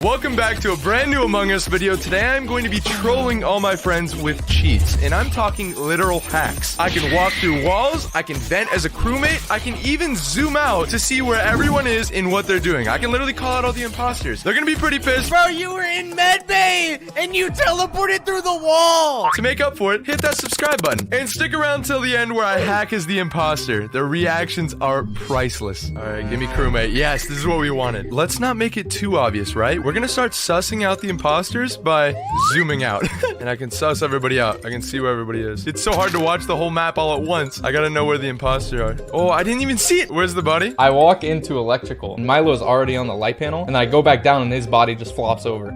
Welcome back to a brand new Among Us video. Today I'm going to be trolling all my friends with cheats, and I'm talking literal hacks. I can walk through walls, I can vent as a crewmate, I can even zoom out to see where everyone is and what they're doing. I can literally call out all the imposters. They're gonna be pretty pissed. Bro, you were in medbay and you teleported through the wall. To make up for it, hit that subscribe button and stick around till the end where I hack as the imposter. Their reactions are priceless. All right, give me crewmate. Yes, this is what we wanted. Let's not make it too obvious, right? We're gonna start sussing out the imposters by zooming out. And I can suss everybody out. I can see where everybody is. It's so hard to watch the whole map all at once. I gotta know where the imposters are. Oh, I didn't even see it. Where's the body? I walk into electrical, and Milo's already on the light panel, and I go back down, and his body just flops over.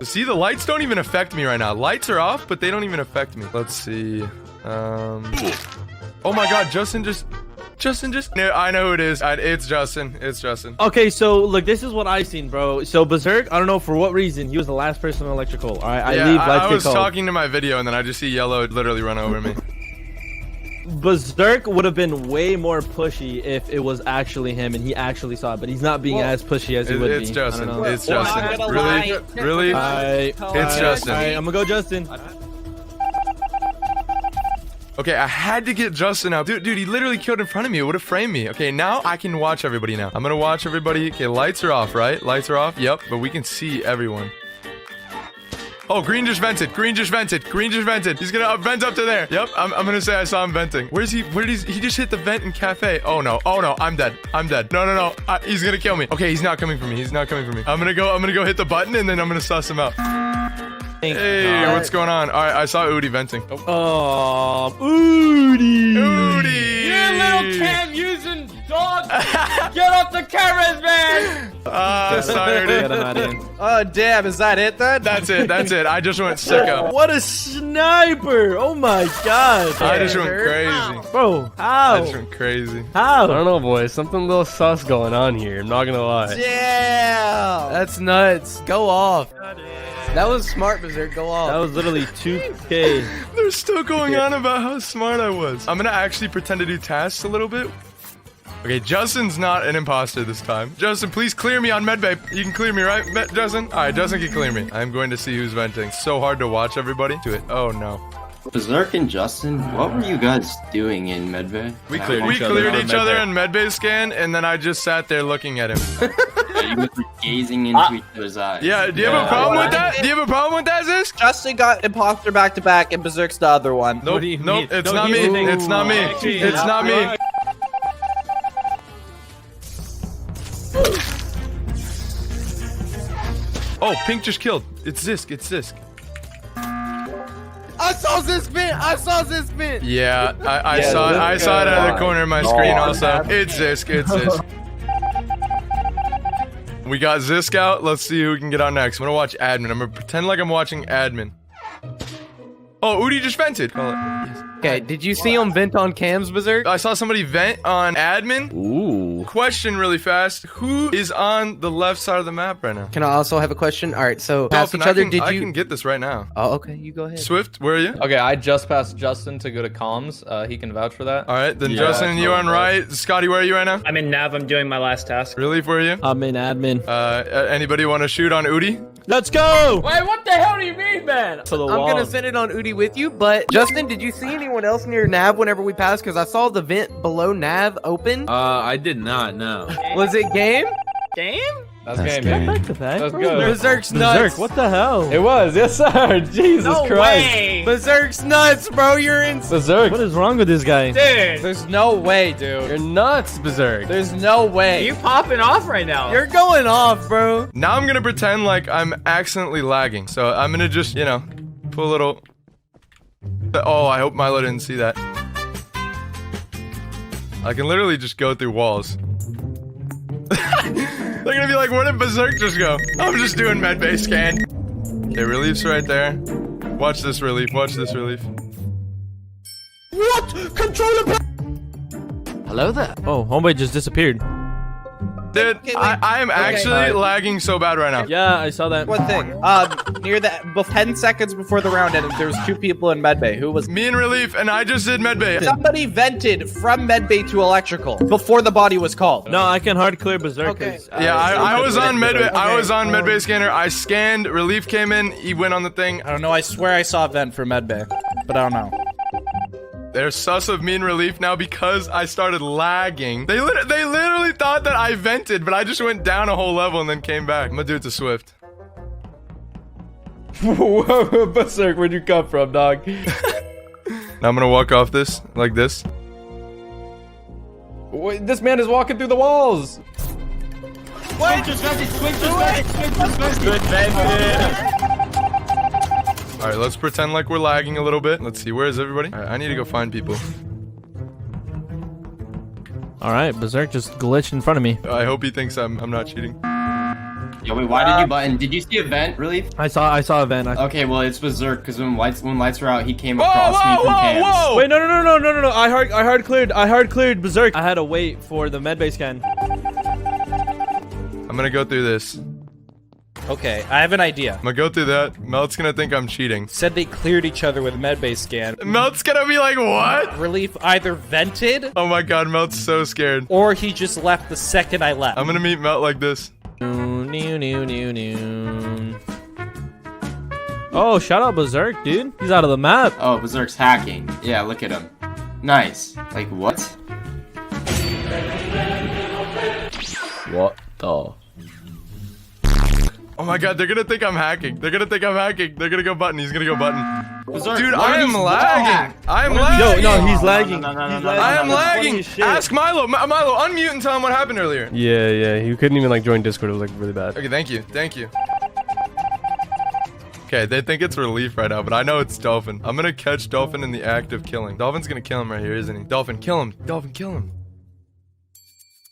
See, the lights don't even affect me right now. Lights are off, but they don't even affect me. Let's see. Oh my god, Justin just... I know who it is. It's Justin. It's Justin. Okay, so look, this is what I seen, bro. So Berserk, I don't know for what reason, he was the last person on electrical. All right, I was talking to my video, and then I just see yellow literally run over me. Berserk would have been way more pushy if it was actually him and he actually saw it, but he's not being as pushy as he would be. It's Justin. It's Well, Justin. Really? It's Justin. All right, I'm gonna go Justin. Okay, I had to get Justin out. Dude, he literally killed in front of me. It would have framed me. Okay, now I can watch everybody now. I'm gonna watch everybody. Okay, lights are off, right? Lights are off. Yep, but we can see everyone. Oh, green just vented. Green just vented. Green just vented. He's gonna vent up to there. Yep, I'm gonna say I saw him venting. Where's he? Where did he just hit the vent in cafe? Oh no. Oh no. I'm dead. I'm dead. No. He's gonna kill me. Okay, he's not coming for me. He's not coming for me. I'm gonna go hit the button and then I'm gonna suss him out. Hey, what's going on? All right, I saw Udi venting. Oh, Udi. You little cam using dog. Get off the cameras, man. Sorry, Get Udi. him out of here. Oh, damn. Is that it then? That's it. I just went sicko. What a sniper! Oh my god. I just went crazy. Bro, I how? just went crazy. How? I don't know, boys. Something a little sus going on here. I'm not gonna lie. Yeah. That's nuts. Go off. That was smart, Berserk. Go off. That was literally 2K. They're still going on about how smart I was. I'm gonna actually pretend to do tasks a little bit. Okay, Justin's not an imposter this time. Justin, please clear me on medbay. You can clear me, right, Justin? All right, Justin can clear me. I'm going to see who's venting. So hard to watch everybody. Do it. Oh no. Berserk and Justin, what were you guys doing in medbay? We cleared each other in medbay scan, and then I just sat there looking at him. You guys were gazing into each other's eyes. Yeah, do you have a problem with that? Do you have a problem with that, Zisk? Justin got imposter back to back and Berserk's the other one. Nope, nope, it's not me. It's not me. It's not me. Oh, Pink just killed. It's Zisk. It's Zisk. I saw this vent. Yeah, I saw it. I saw it out of the corner of my screen also. It's Zisk. It's Zisk. We got Zisk out. Let's see who we can get on next. I'm gonna watch admin. I'm gonna pretend like I'm watching admin. Oh, Udi just vented. Okay, did you see him vent on cams, Berserk? I saw somebody vent on admin. Ooh. Question really fast. Who is on the left side of the map right now? Can I also have a question? All right, so past Dolphin, each other, I can get this right now. Oh, okay, you go ahead. Swift, where are you? Okay, I just passed Justin to go to comms. He can vouch for that. All right, then Yeah, Justin, you on right. Scotty, where are you right now? I'm in Nav. I'm doing my last task. Relief, where are you? I'm in admin. Anybody want to shoot on Udi? Let's go! Wait, what the hell do you mean, man? To the I'm wall. gonna send it on Udi with you, but Justin, did you see anyone else near Nav whenever we passed? Because I saw the vent below Nav open. I did not know. Was it game? Game? That's game, man. Back to back, Let's bro. go. Berserk's nuts. Berserk, what the hell? It was, yes, sir. Jesus No Christ. way. Berserk's nuts, bro. You're in. Berserk. What is wrong with this guy? Dude, There's no way, dude. You're nuts, Berserk. There's no way. you popping off right now. You're going off, bro. Now I'm gonna pretend like I'm accidentally lagging. So I'm gonna just, you know, put a little. Oh, I hope Milo didn't see that. I can literally just go through walls. They're gonna be like, where did Berserk just go? I'm just doing medbay scan. Okay, relief's right there. Watch this relief. Watch this relief. What? Controller. Hello there. Oh, homeboy just disappeared. Dude, Okay, wait. I am actually lagging so bad right now. Yeah, I saw that. One thing. Near the 10 seconds before the round ended, there was 2 people in medbay. Who was? Me and Relief, and I just did medbay. Somebody vented from medbay to electrical before the body was called. No, I can hard clear Berserk. Okay. Yeah, I was on medbay. I Okay. was on medbay scanner. I scanned. Relief came in. He went on the thing. I don't know. I swear I saw a vent for medbay, but I don't know. They're sus of me and Relief now because I started lagging. They literally thought that I vented, but I just went down a whole level and then came back. I'm gonna do it to Swift. Whoa, Berserk, where'd you come from, dog? Now I'm gonna walk off this like this. Wait, this man is walking through the walls. All right, let's pretend like we're lagging a little bit. Let's see, where is everybody? All right, I need to go find people. All right, Berserk just glitched in front of me. I hope he thinks I'm not cheating. Yo, wait, why did you button? Did you see a vent, Relief? I saw a vent. Okay, well, it's Berserk, because when lights were out, he came Whoa, across me whoa, from whoa, cams. whoa! Wait, no. I hard cleared Berserk. I had to wait for the medbay scan. I'm gonna go through this. Okay, I have an idea. I'm gonna go through that. Melt's gonna think I'm cheating. Said they cleared each other with medbay scan. Melt's gonna be like, what? Relief either vented Oh my god, Melt's so scared. or he just left the second I left. I'm gonna meet Melt like this. Oh, shout out Berserk, dude. He's out of the map. Oh, Berserk's hacking. Yeah, look at him. Nice. Like, what? What the? Oh my god, they're gonna think I'm hacking. They're gonna go button. He's gonna go button. Berserk, Dude, what I are am these lagging. hack? I am Yo, lagging. no, he's lagging. No, He's no. lagging. I am That's funny lagging. as shit. Ask Milo. Milo, unmute and tell him what happened earlier. Yeah, he couldn't even like join Discord. It was like really bad. Okay, thank you. Okay, they think it's Relief right now, but I know it's Dolphin. I'm gonna catch Dolphin in the act of killing. Dolphin's gonna kill him right here, isn't he? Dolphin, kill him. Dolphin, kill him.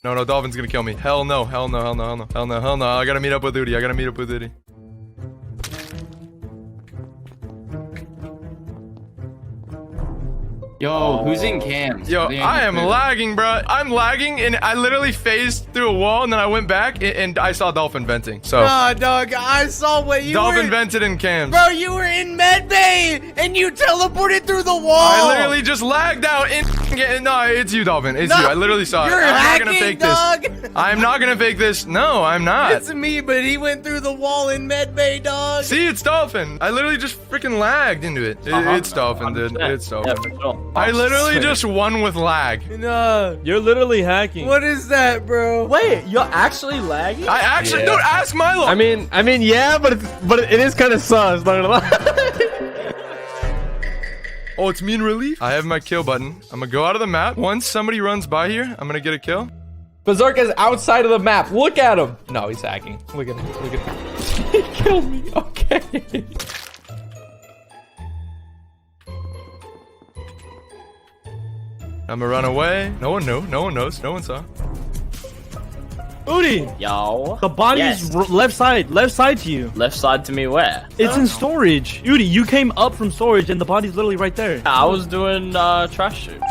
No, Dolphin's gonna kill me. Hell no. I gotta meet up with Udi. Yo, who's in cams? Yo, They I am ain't- lagging, bro. I'm lagging, and I literally phased through a wall, and then I went back, and I saw Dolphin venting. So, Nah, dog, I saw what you Dolphin were... vented in cams. Bro, you were in medbay, and you teleported through the wall. I literally just lagged out in. No, it's you, Dolphin. It's No, you. I literally saw you're it. I'm not hacking, gonna fake dog. this. I'm not gonna fake this. No, I'm not. It's me, but he went through the wall in medbay, dog. See, it's Dolphin. I literally just freaking lagged into it. It's Dolphin, dude. It's Dolphin. I literally just won with lag. No. You're literally hacking. What is that, bro? Wait, you're actually lagging? I actually, dude, ask Milo. I mean, yeah, but it is kind of sus. Not gonna lie. Oh, it's me and Relief. I have my kill button. I'm gonna go out of the map. Once somebody runs by here, I'm gonna get a kill. Berserk is outside of the map. Look at him. No, he's hacking. Look at him. He killed me. Okay. I'm gonna run away. No one knew. No one knows. No one saw. Udi, Yo. the body Yes. is left side to you. Left side to me where? It's in storage. Udi, you came up from storage and the body's literally right there. I was doing trash shoot.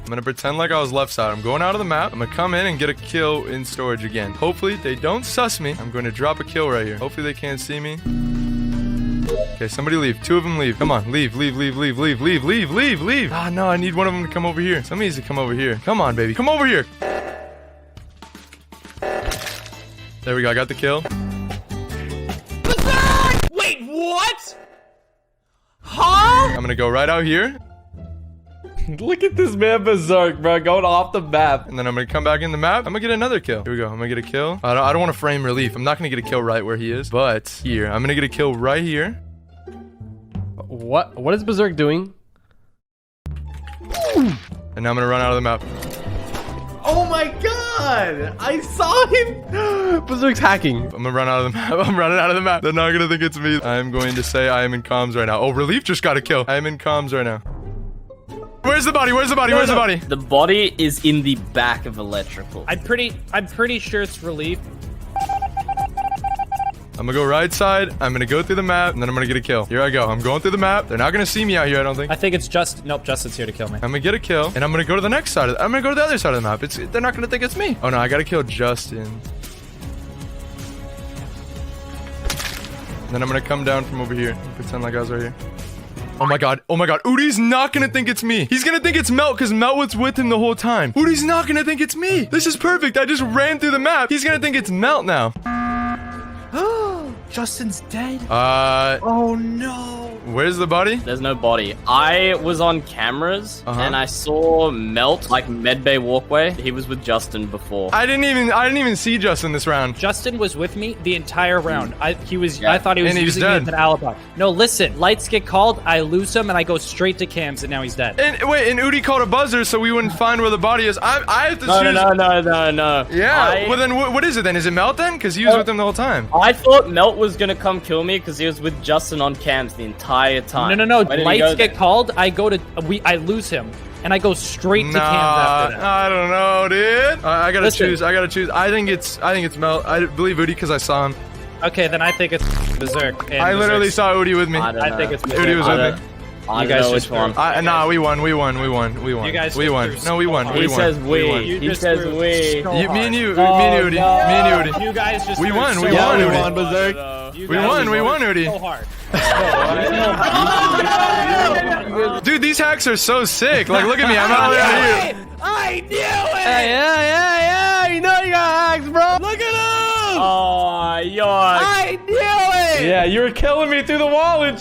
I'm gonna pretend like I was left side. I'm going out of the map. I'm gonna come in and get a kill in storage again. Hopefully they don't sus me. I'm going to drop a kill right here. Hopefully they can't see me. Okay, somebody leave. 2 of them leave. Come on, leave. Ah, no, I need one of them to come over here. Somebody needs to come over here. Come on, baby. Come over here. There we go. I got the kill. Wait, what? Huh? I'm gonna go right out here, Look at this man Berserk, bro, going off the map. and then I'm gonna come back in the map. I'm gonna get another kill. Here we go. I'm gonna get a kill. I don't want to frame Relief. I'm not gonna get a kill right where he is, but here. I'm gonna get a kill right here. What is Berserk doing? And now I'm gonna run out of the map. Oh my god! I saw him! Berserk's hacking. I'm gonna run out of the map. I'm running out of the map. They're not gonna think it's me. I'm going to say I am in comms right now. Oh, Relief just got a kill. I am in comms right now. Where's the body? Where's the body? Where's the body? The body is in the back of electrical. I'm pretty sure it's Relief. I'm gonna go right side. I'm gonna go through the map, and then I'm gonna get a kill. Here I go. I'm going through the map. They're not gonna see me out here, I don't think. I think it's just nope. Justin's here to kill me. I'm gonna get a kill, and I'm gonna go to the next side. I'm gonna go to the other side of the map. They're not gonna think it's me. Oh no, I gotta kill Justin. And then I'm gonna come down from over here and pretend like I was right here. Oh my god. Oh my god. Udi's not gonna think it's me. He's gonna think it's Melt because Melt was with him the whole time. Udi's not gonna think it's me. This is perfect. I just ran through the map. He's gonna think it's Melt now. Justin's dead. Oh no. Where's the body? There's no body. I was on cameras and I saw Melt like medbay walkway. He was with Justin before. I didn't even see Justin this round. Justin was with me the entire round. I thought he was And he was using me dead. as an alibi. No, listen. Lights get called. I lose him, and I go straight to cams, and now he's dead. And wait, and Udi called a buzzer so we wouldn't find where the body is. I have to No. Yeah. Well then, what is it then? Is it Melt then? Because he was with him the whole time. I thought Melt was gonna come kill me because he was with Justin on cams the entire time. No. Why did he Lights go get there? called. I lose him, and I go straight to cams after that. I don't know, dude. I gotta Listen. choose. I gotta choose. I think it's Melt. I believe Udi because I saw him. Okay, then I think it's Berserk. and I literally Berserk's- saw Udi with me. I don't I know. think it's Udi was I with don't- me. I You don't guys know just which one. Nah, we won. We won. You guys We just won. threw No, we so won. hard. We He won. says We won. we. He just says threw we. so Me and hard. you, me and Udi, me and Udi. You guys just We threw won, so we won, hard. Udi. won, Berserk. You We guys won, just we won, threw Udi. so hard. Dude, these hacks are so sick. Like, look at me. I'm out here. I knew it. Yeah. You know you got hacks, bro. Look at him. Oh, yo. I knew it. Yeah, you were killing me through the wall and